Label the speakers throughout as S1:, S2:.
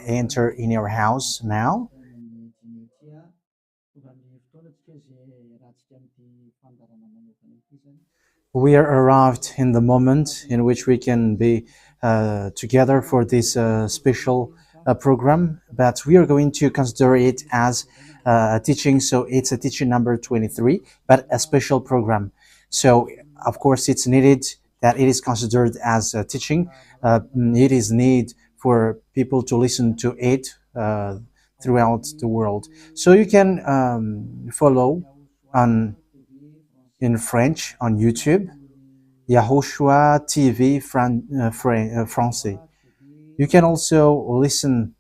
S1: enter in your house now. We are arrived in the moment in which we can be together for this special program, but we are going to consider it as a teaching. So it's a teaching number 23, but a special program. So of course it's needed that it is considered as a teaching. It is need for people to listen to it throughout the world. So you can follow on in French on YouTube, YAHOSHUAH TV Français. You can also listen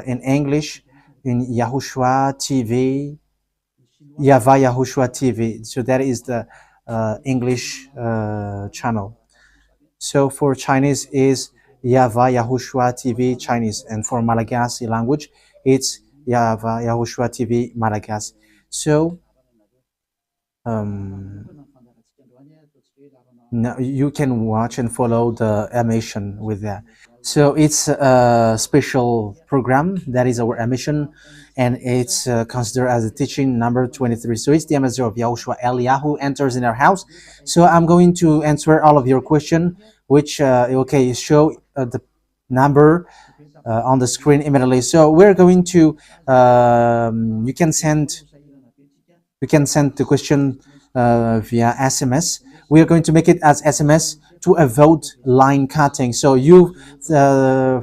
S1: in English in YAHOSHUAH TV, YAHVAH YAHOSHUAH TV. So that is the English channel. So for Chinese is YAHVAH YAHOSHUAH TV Chinese, and for Malagasy language, it's YAHVAH YAHOSHUAH TV Malagasy. So now you can watch and follow the emission with that. So it's a special program that is our emission, and it's considered as a teaching number 23. So it's the ambassador of Yahushua Eliyahu enters in our house. So I'm going to answer all of your question, which okay, show the number on the screen immediately. So we're going to you can send the question via SMS. We are going to make it as SMS to avoid line cutting. So you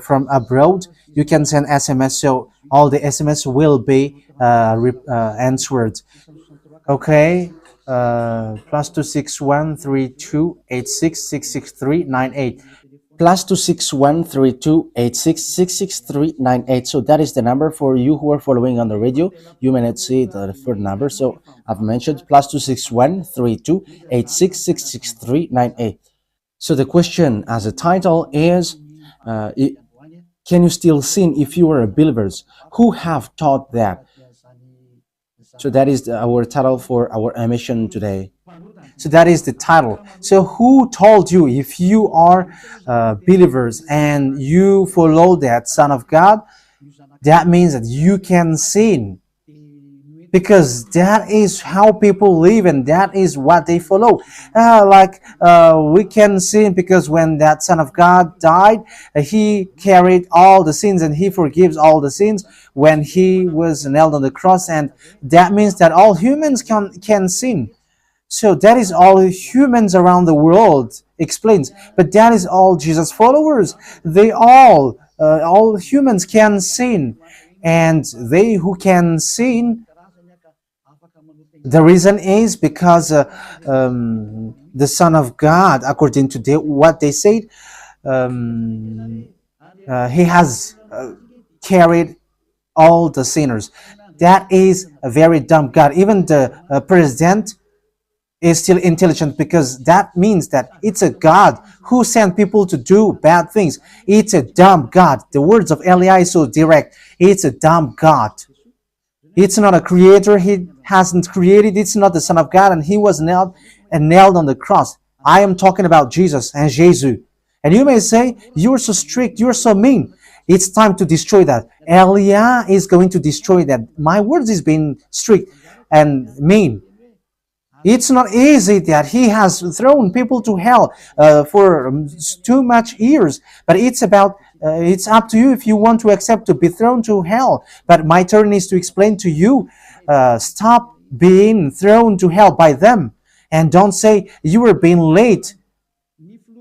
S1: from abroad, you can send SMS. So all the SMS will be answered. Okay. +2613286666398. +2613286666398. So that is the number for you who are following on the radio. You may not see the third number. So I've mentioned +2613286666398. So the question as a title is, can you still sin if you are a believers? Who have taught that? So that is our title for our emission today. So that is the title. So who told you if you are believers and you follow that Son of God, that means that you can sin? Because that is how people live and that is what they follow. We can sin because when that Son of God died, he carried all the sins and he forgives all the sins when he was nailed on the cross, and that means that all humans can sin. So that is all humans around the world explains, but that is all Jesus followers. They all humans can sin, and they who can sin, the reason is because the Son of God, according to what they said, he has carried all the sinners. That is a very dumb God. Even the president is still intelligent, because that means that it's a God who sent people to do bad things. It's a dumb God. The words of Eli is so direct. It's a dumb God. It's not a creator. He hasn't created. It's not the Son of God, and he was nailed on the cross. I am talking about Jesus and Jesus. And you may say, you're so strict, you're so mean. It's time to destroy that. Elia is going to destroy that. My words is being strict and mean. It's not easy that he has thrown people to hell for too much years, but it's up to you if you want to accept to be thrown to hell. But my turn is to explain to you, stop being thrown to hell by them, and don't say you were being late.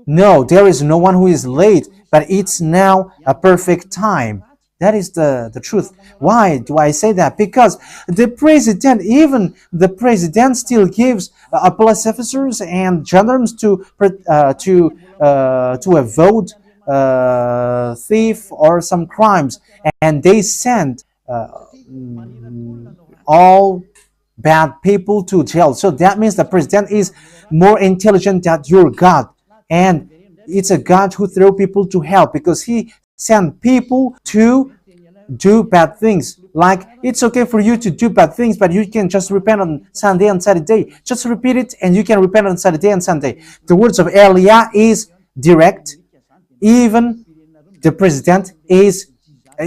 S1: No, there is no one who is late, but it's now a perfect time. That is the truth. Why do I say that? Because even the president still gives police officers and gendarmes to avoid thief or some crimes, and they send all bad people to jail. So that means the president is more intelligent than your God, and it's a God who throw people to hell because he sent people to do bad things. Like, it's okay for you to do bad things, but you can just repent on Sunday and Saturday. Just repeat it and you can repent on Saturday and Sunday. The words of Elia is direct. Even The president is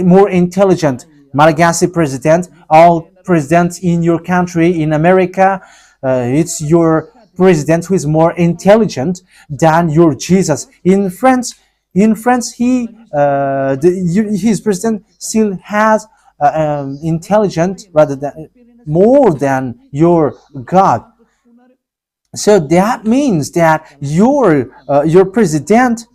S1: more intelligent. Malagasy president, all presidents in your country, in America, it's your president who is more intelligent than your Jesus. In France, his president still has intelligent rather than more than your God. So that means that your president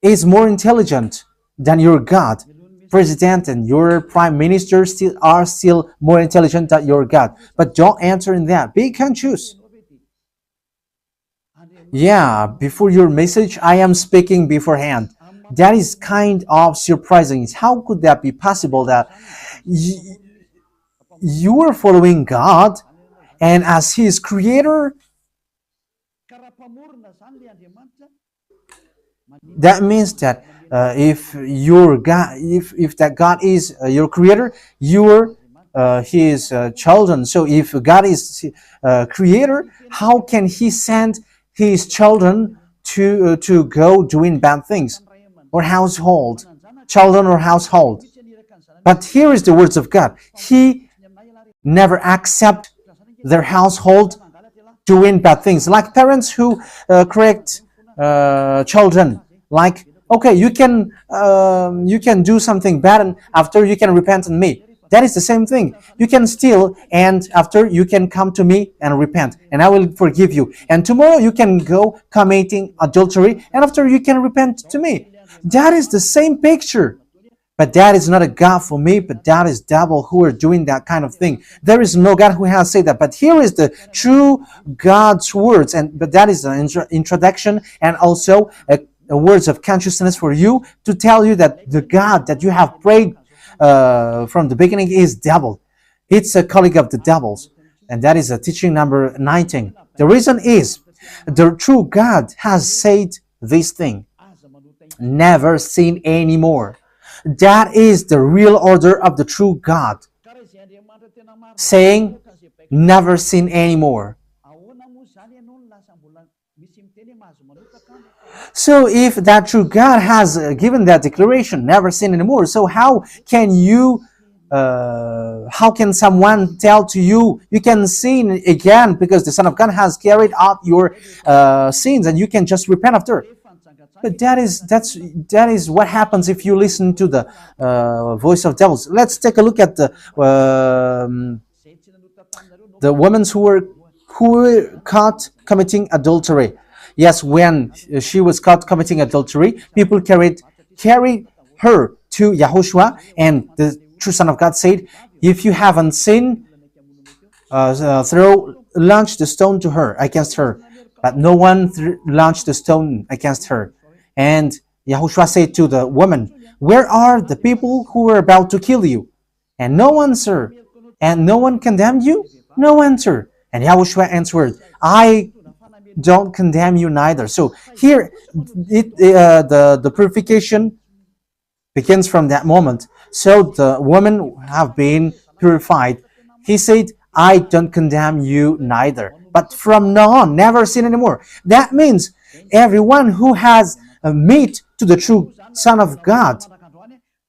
S1: is more intelligent than your God. President and your prime minister still more intelligent than your God. But don't answer in that. Be conscious. Yeah, before your message, I am speaking beforehand. That is kind of surprising. How could that be possible that you are following God and as His creator, that means that if your God, if that God is your creator, you're His children. So if God is creator, how can He send His children to go doing bad things or household, children or household? But here is the words of God. He never accept their household doing bad things, like parents who correct children. Like, okay, you can do something bad, and after you can repent on me. That is the same thing. You can steal, and after you can come to me and repent, and I will forgive you. And tomorrow you can go committing adultery, and after you can repent to me. That is the same picture. But that is not a God for me, but that is devil who are doing that kind of thing. There is no God who has said that. But here is the true God's words, but that is an introduction and also a words of consciousness for you to tell you that the God that you have prayed from the beginning is devil. It's a colleague of the devils. And that is a teaching number 19. The reason is the true God has said this thing. Never sin anymore. That is the real order of the true God, saying, never sin anymore. So if that true God has given that declaration, never sin anymore, so how can someone tell to you, you can sin again because the Son of God has carried out your sins and you can just repent after? But that is what happens if you listen to the voice of devils. Let's take a look at the women who were caught committing adultery. Yes, when she was caught committing adultery, people carried her to YAHOSHUAH, and the true Son of God said, "If you haven't sinned, launch the stone to her against her." But no one launched the stone against her. And YAHOSHUAH said to the woman, "Where are the people who were about to kill you?" And no answer. And no one condemned you? No answer. And YAHOSHUAH answered, "I don't condemn you neither." So here, the purification begins from that moment. So the women have been purified. He said, "I don't condemn you neither. But from now on, never sin anymore." That means everyone who has met to the true Son of God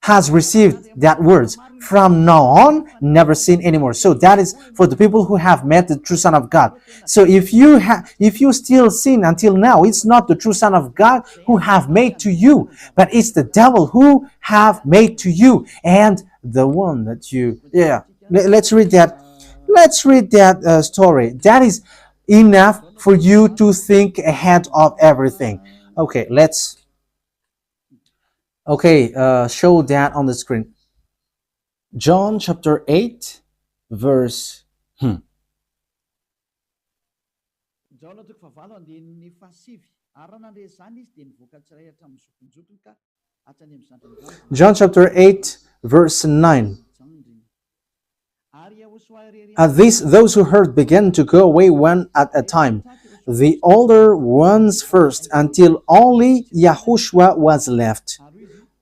S1: has received that words. From now on, never sin anymore. So that is for the people who have met the true Son of God. So if you still sin until now, it's not the true Son of God who have made to you, but it's the devil who have made to you, and the one that you. Yeah. Let's read that. Let's read that story. That is enough for you to think ahead of everything. Okay, show that on the screen. John chapter 8, verse. John chapter 8, verse 9. At this, those who heard began to go away one at a time, the older ones first, until only YAHOSHUAH was left,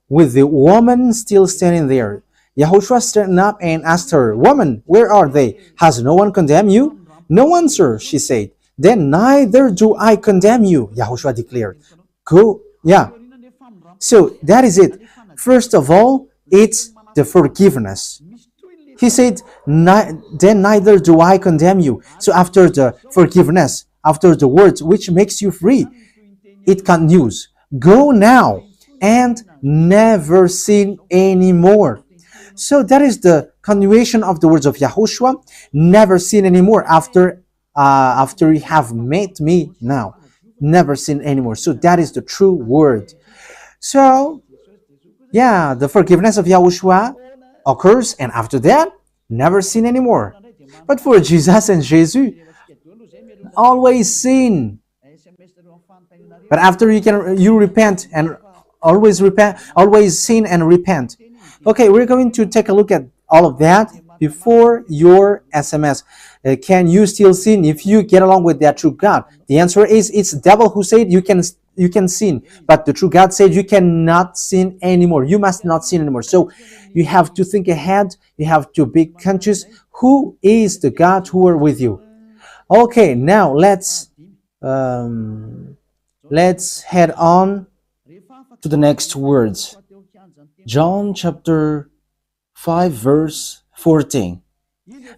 S1: with the woman still standing there. YAHOSHUAH stood up and asked her, "Woman, where are they? Has no one condemned you?" "No one, sir," she said. "Then neither do I condemn you," YAHOSHUAH declared. Go, yeah. So that is it. First of all, it's the forgiveness. He said, then neither do I condemn you. So after the forgiveness, after the words which makes you free, it continues. Go now and never sin anymore. So that is the continuation of the words of Yahushua. Never sin anymore after you have met me now. Never sin anymore. So that is the true word. So yeah, the forgiveness of Yahushua occurs, and after that, never sin anymore. But for Jesus and Jesus, always sin. But after you repent and always sin and repent. Okay, we're going to take a look at all of that before your SMS. Can you still sin if you get along with that true God? The answer is it's the devil who said you can sin, but the true God said you cannot sin anymore. You must not sin anymore. So you have to think ahead. You have to be conscious. Who is the God who are with you? Okay, now let's head on to the next words. John chapter 5 verse 14.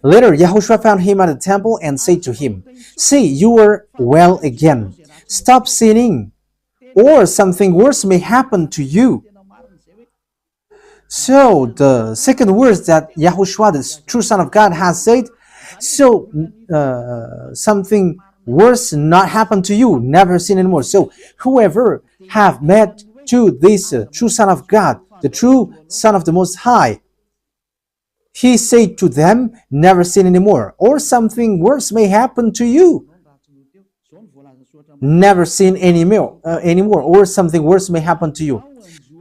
S1: Later, Yahushua found him at the temple and said to him, "See, you are well again. Stop sinning, or something worse may happen to you." So, the second words that Yahushua, the true Son of God, has said, so something worse not happen to you, never sin anymore. So, whoever have met to this true Son of God, the true Son of the Most High, he said to them, never sin anymore, or something worse may happen to you. Never sin anymore, or something worse may happen to you.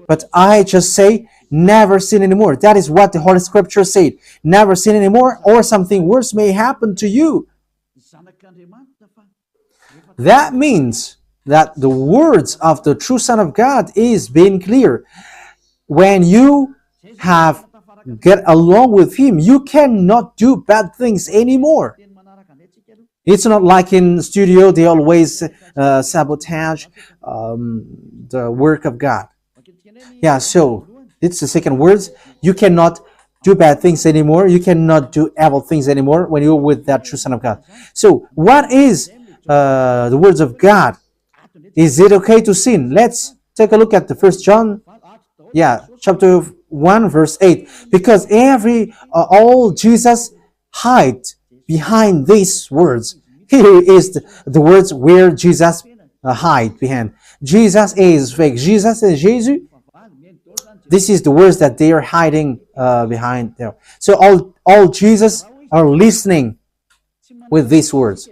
S1: But I just say, never sin anymore. That is what the Holy Scripture said. Never sin anymore, or something worse may happen to you. That means that the words of the true Son of God is being clear. When you have get along with him, you cannot do bad things anymore. It's not like in studio they always sabotage the work of God. Yeah, so it's the second words. You cannot do bad things anymore. You cannot do evil things anymore when you're with that true Son of God. So what is the words of God? Is it okay to sin? Let's take a look at the First John, chapter 1 verse 8. Because all Jesus hide behind these words. Here is the words where Jesus hide behind. Jesus is fake. Jesus is Jesus. This is the words that they are hiding behind there. So all Jesus are listening with these words.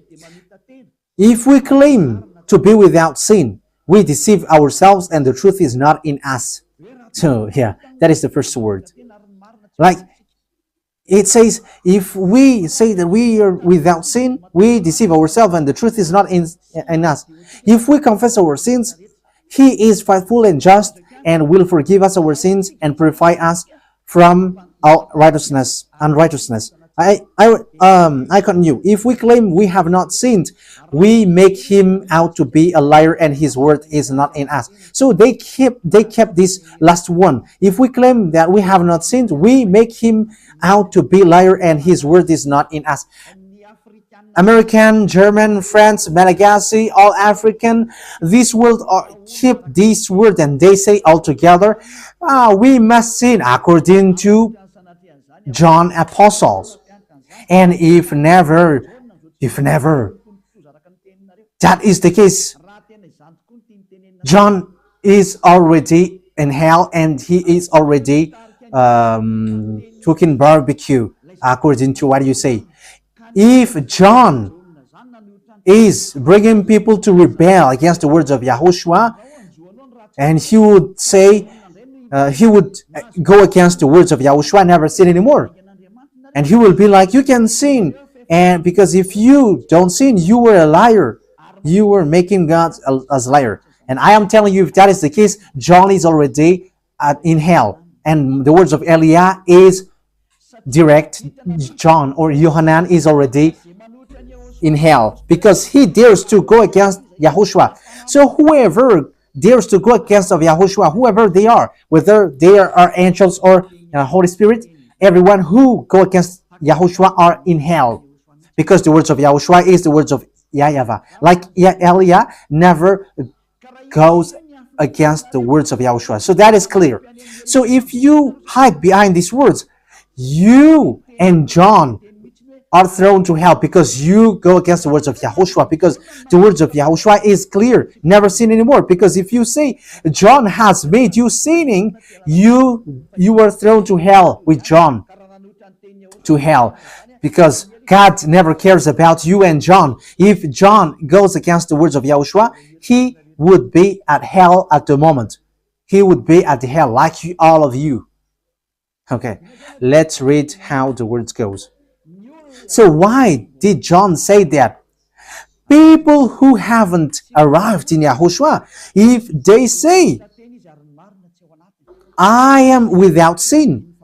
S1: If we claim to be without sin, we deceive ourselves and the truth is not in us. So yeah, that is the first word. Like it says, if we say that we are without sin, we deceive ourselves and the truth is not in us. If we confess our sins, he is faithful and just and will forgive us our sins and purify us from our unrighteousness. I continue. If we claim we have not sinned, we make him out to be a liar and his word is not in us. So they kept this last one. If we claim that we have not sinned, we make him out to be a liar and his word is not in us. American, German, French, Malagasy, all African, this world keep this word and they say all together, we must sin according to John Apostles. And if never, that is the case, John is already in hell and he is already cooking barbecue, according to what you say. If John is bringing people to rebel against the words of Yahushua, and he would say, he would go against the words of Yahushua, never sin anymore. And he will be like, you can sin. And because if you don't sin, you were a liar. You were making God as a liar. And I am telling you, if that is the case, John is already in hell. And the words of Eliah is direct. John or Yohanan is already in hell because he dares to go against Yahushua. So whoever dares to go against of Yahushua, whoever they are, whether they are angels or Holy Spirit, everyone who go against Yahushua are in hell, because the words of Yahushua is the words of YAHVAH. Like Elia never goes against the words of Yahushua. So that is clear. So if you hide behind these words, you and John are thrown to hell because you go against the words of Yahushua, because the words of Yahushua is clear, never sin anymore. Because if you say John has made you sinning, you are thrown to hell with John, to hell, because God never cares about you and John. If John goes against the words of Yahushua, he would be at hell at the moment. He would be at the hell like all of you. Okay, let's read how the words goes. So why did John say that? People who haven't arrived in Yahushua, if they say, I am without sin,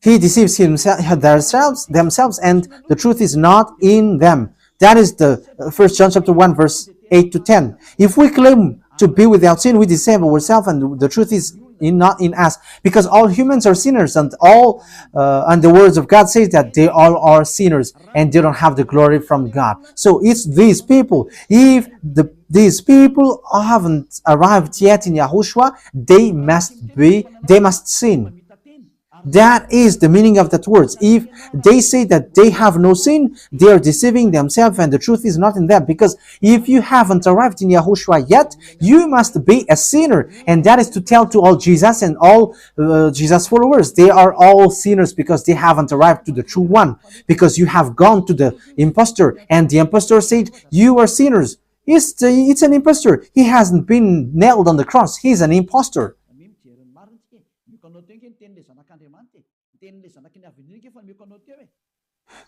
S1: he deceives themselves, and the truth is not in them. That is the 1 John chapter 1, verse 8 to 10. If we claim to be without sin, we deceive ourselves, and the truth is not in us, because all humans are sinners, and and the words of God says that they all are sinners and they don't have the glory from God. So it's these people. If these people haven't arrived yet in Yahushua, they must sin. That is the meaning of that words. If they say that they have no sin, they are deceiving themselves, and the truth is not in them. Because if you haven't arrived in Yahushua yet, you must be a sinner. And that is to tell to all Jesus and all Jesus followers. They are all sinners because they haven't arrived to the true one. Because you have gone to the impostor, and the impostor said, you are sinners. It's an impostor. He hasn't been nailed on the cross. He's an impostor.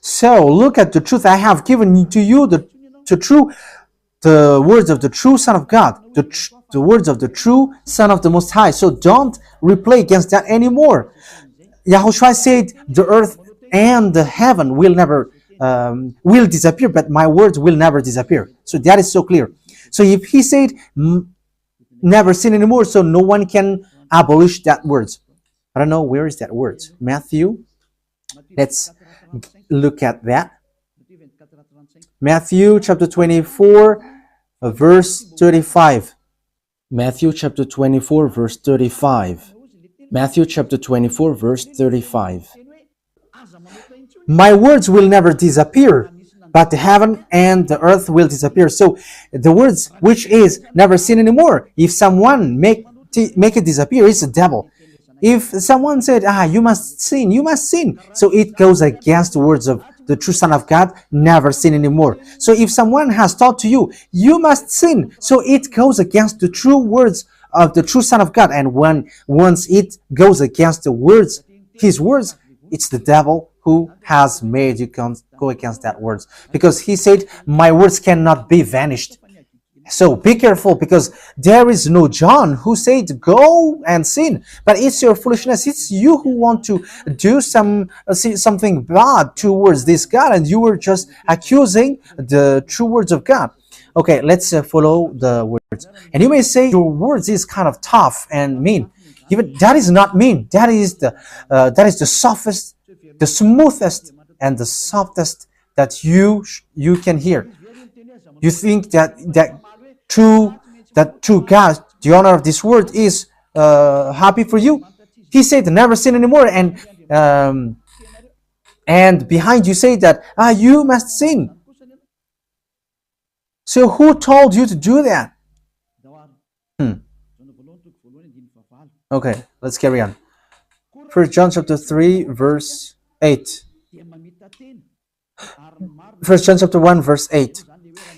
S1: So look at the truth I have given to you, the words of the true Son of God, the words of the true Son of the Most High. So don't replay against that anymore. Yahushua said the earth and the heaven will never will disappear, but my words will never disappear. So that is so clear. So if he said never sin anymore, so no one can abolish that words. I don't know, where is that word? Matthew. Let's look at that. Matthew chapter 24, verse 35. Matthew chapter 24, verse 35. Matthew chapter 24, verse 35. My words will never disappear, but the heaven and the earth will disappear. So the words which is never sin anymore, if someone make it disappear, it's the devil. If someone said, you must sin, you must sin. So it goes against the words of the true Son of God, never sin anymore. So if someone has taught to you, you must sin. So it goes against the true words of the true Son of God. And once it goes against the words, his words, it's the devil who has made you go against that words. Because he said, my words cannot be vanished. So be careful, because there is no John who said go and sin, but it's your foolishness. It's you who want to do something bad towards this God, and you were just accusing the true words of God. Okay, let's follow the words. And you may say your words is kind of tough and mean. Even that is not mean. That is the softest, the smoothest, and the softest that you can hear. You think that true God, the owner of this word, is happy for you. He said never sin anymore, and behind you say that you must sin. So who told you to do that? Okay, let's carry on. 1 John chapter 3, verse 8. 1 John chapter 1, verse 8.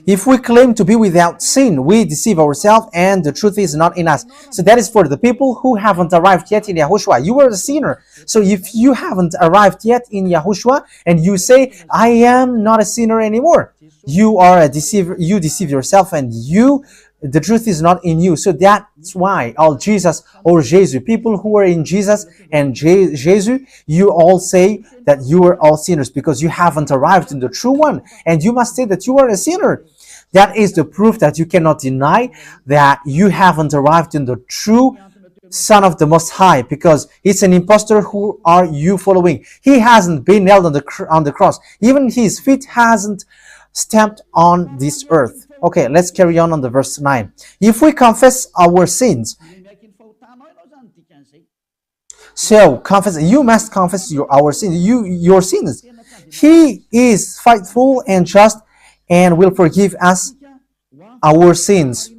S1: If we claim to be without sin, we deceive ourselves, and the truth is not in us. So that is for the people who haven't arrived yet in Yahushua. You are a sinner. So if you haven't arrived yet in Yahushua, and you say, I am not a sinner anymore, you are a deceiver. You deceive yourself, and the truth is not in you. So that's why all Jesus or Jesus, people who are in Jesus and Jesus, you all say that you are all sinners, because you haven't arrived in the true one, and you must say that you are a sinner. That is the proof that you cannot deny that you haven't arrived in the true Son of the Most High, because it's an impostor. Who are you following? He hasn't been nailed on the cross. Even his feet hasn't stamped on this earth. Okay, let's carry on the verse 9. If we confess our sins, so confess, you must confess our sins, your sins. He is faithful and just and will forgive us our sins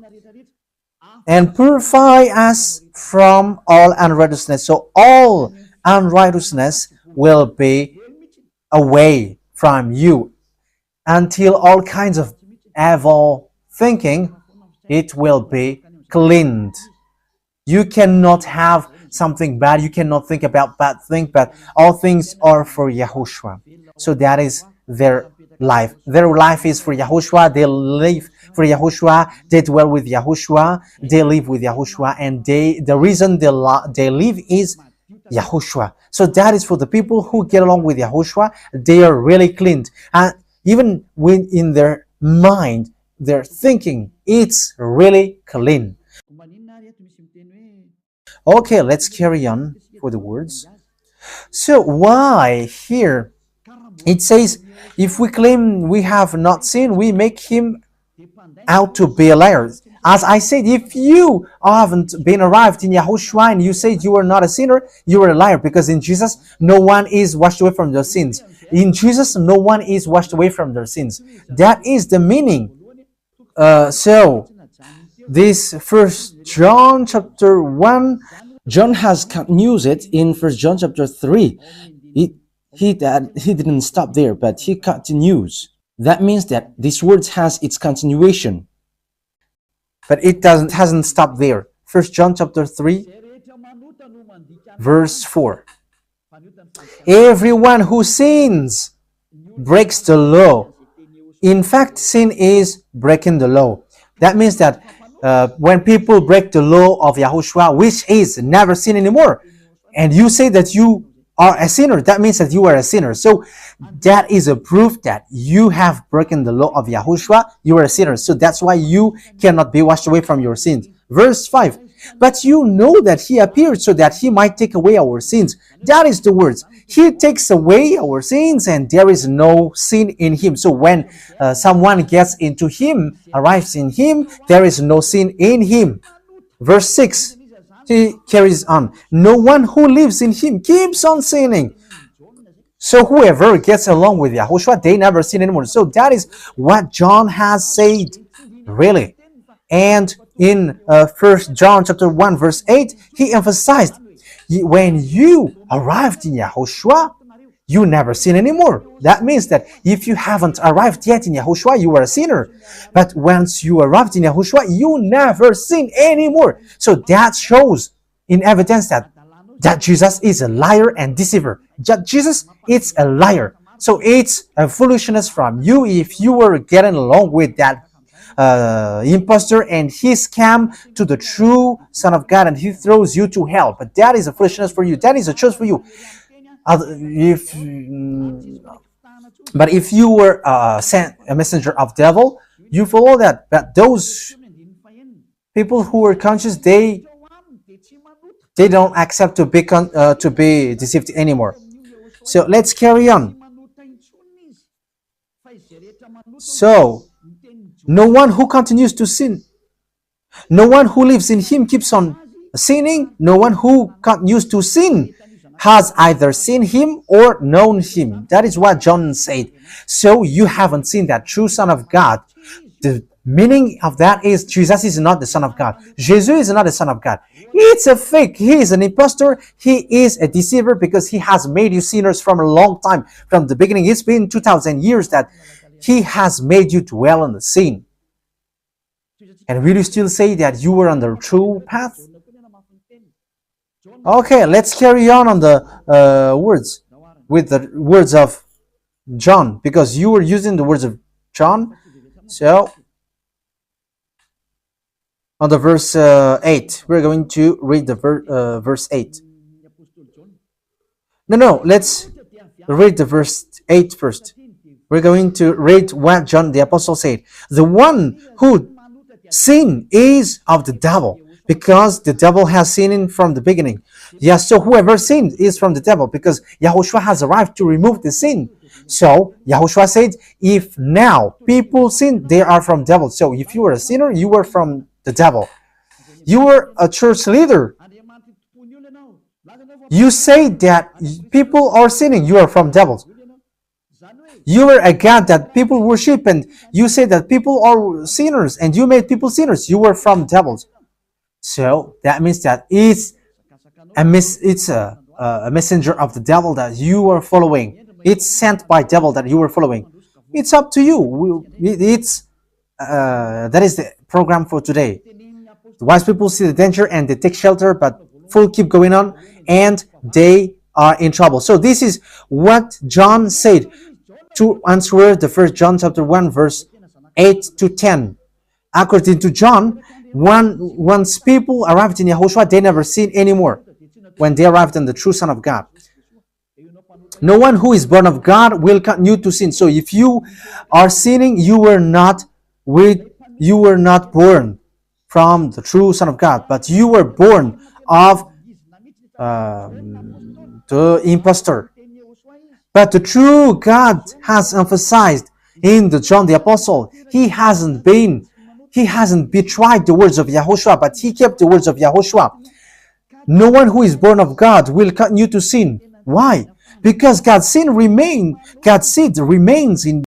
S1: and purify us from all unrighteousness. So all unrighteousness will be away from you until all kinds of evil thinking, it will be cleaned. You cannot have something bad. You cannot think about bad things, but all things are for Yahushua. So that is their life. Their life is for Yahushua. They live for Yahushua. They dwell with Yahushua. They live with Yahushua. And the reason they live is Yahushua. So that is for the people who get along with Yahushua. They are really cleaned. And even when in their mind, their thinking, it's really clean. Okay, let's carry on for the words. So why here it says, if we claim we have not sinned, we make him out to be a liar. As I said, if you haven't been arrived in Yahushua and you say you are not a sinner, you are a liar, because in Jesus no one is washed away from their sins. In Jesus no one is washed away from their sins. That is the meaning. So this First John chapter 1, John has continued it in First John chapter 3. He didn't stop there, but he continues. That means that this word has its continuation. But it hasn't stopped there. First John chapter 3, verse 4. Everyone who sins breaks the law. In fact, sin is breaking the law. That means that when people break the law of Yahushua, which is never sin anymore, and you say that you are a sinner, that means that you are a sinner. So that is a proof that you have broken the law of Yahushua. You are a sinner. So that's why you cannot be washed away from your sins. Verse 5. But you know that he appeared so that he might take away our sins. That is the words. He takes away our sins and there is no sin in him. So when someone gets into him, arrives in him, there is no sin in him. Verse 6. He carries on. No one who lives in him keeps on sinning. So whoever gets along with Yahushua, they never sin anymore. So that is what John has said, really. And in 1 John chapter 1 verse 8, he emphasized, when you arrived in Yahushua, you never sin anymore. That means that if you haven't arrived yet in Yahushua, you are a sinner. But once you arrived in Yahushua, you never sin anymore. So that shows in evidence that Jesus is a liar and deceiver. Jesus is a liar. So it's a foolishness from you if you were getting along with that impostor and he scam to the true Son of God and he throws you to hell. But that is a foolishness for you. That is a choice for you. But if you were sent a messenger of devil, you follow that. But those people who are conscious, they don't accept to be deceived anymore. So let's carry on. So no one who continues to sin, no one who lives in him keeps on sinning. No one who continues to sin has either seen him or known him. That is what John said. So you haven't seen that true Son of God. The meaning of that is Jesus is not the Son of God. Jesus is not the Son of God. It's a fake. He is an impostor. He is a deceiver because he has made you sinners from a long time. From the beginning, it's been 2,000 years that he has made you dwell in the sin. And will you still say that you were on the true path? Okay, let's carry on the words with the words of John, because you were using the words of John. So on the verse 8, we're going to read the verse 8. No, let's read the verse 8 first. we're going to read what John the Apostle said. The one who sin is of the devil, because the devil has sinned from the beginning. Yes, so whoever sinned is from the devil, because Yahushua has arrived to remove the sin. So Yahushua said, if now people sin, they are from devil. So if you were a sinner, you were from the devil. You were a church leader. You say that people are sinning, you are from devils. You were a God that people worship, and you say that people are sinners, and you made people sinners, you were from devils. So that means that it's a messenger of the devil that you are following. It's sent by devil that you are following. It's up to you. That is the program for today. The wise people see the danger and they take shelter, but full keep going on, and they are in trouble. So this is what John said to answer the 1 John chapter 1 verse 8 to 10. According to John, once people arrived in Yahushua, they never sin anymore when they arrived in the true Son of God. No one who is born of God will continue to sin. So if you are sinning, you were not born from the true Son of God, but you were born of the impostor. But the true God has emphasized in the John the Apostle, he hasn't betrayed the words of Yahushua, but he kept the words of Yahushua. No one who is born of God will continue to sin. Why? Because God's seed remains in